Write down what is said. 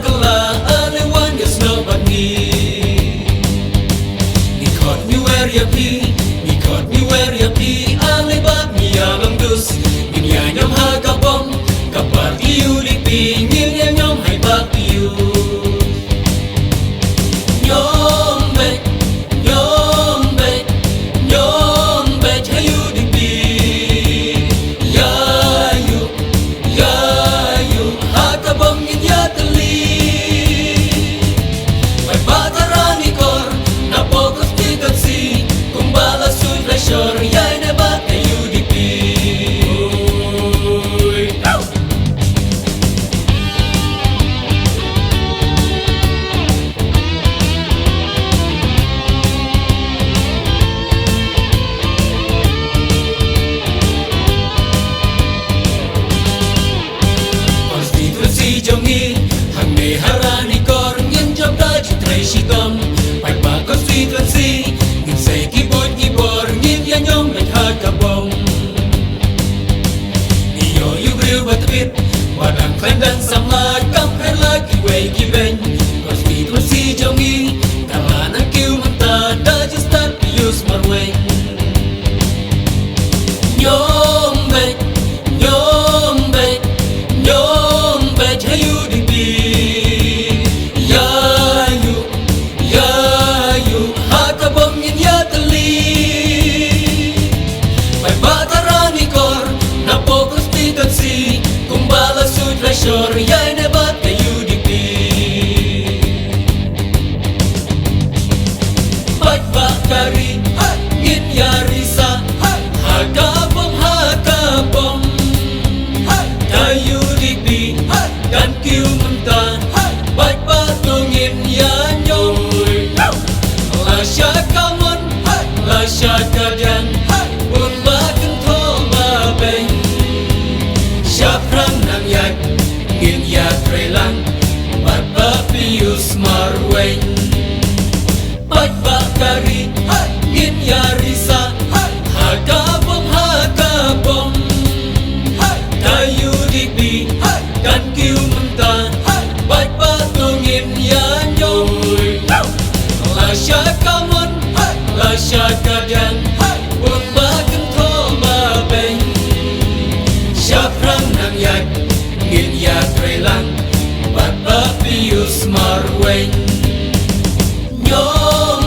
kala alewan gas no bagni ni kot ni wer ya pi ni kot ni wer ya pi ale bak ni alam dus ni ya nyom ha ka bom ka par iu li pi ni ya nyom hai bak iu harani kor ngin job da chitrai shitom pai ba constituency ngin sei ki bor ngin ya nyom met ha ka bom ni yo yu griu batbit wadang klan dan sama kam rela ki wei ki ben constituency jongi kalana kiu manta da just start use marway nyom bet hayu di Sure, yeah, never the UDP. Bye bakari, ngin yarisa, hakabom. Ka UDP, kan kiu muntan, bye batungin yanyo. La syakamon, la syakadian, un bakun thoma beng. Syapran nang yak. Ngin ya trelang bat bapius marweng bat bakari ngin ya risa hakabom ka UDP kan kiu muntan bat batungin ya nyoy la syakamon la syakadian un bakun thoma beng syapran nang yak ngin ya trelang bat bapius marweng nyom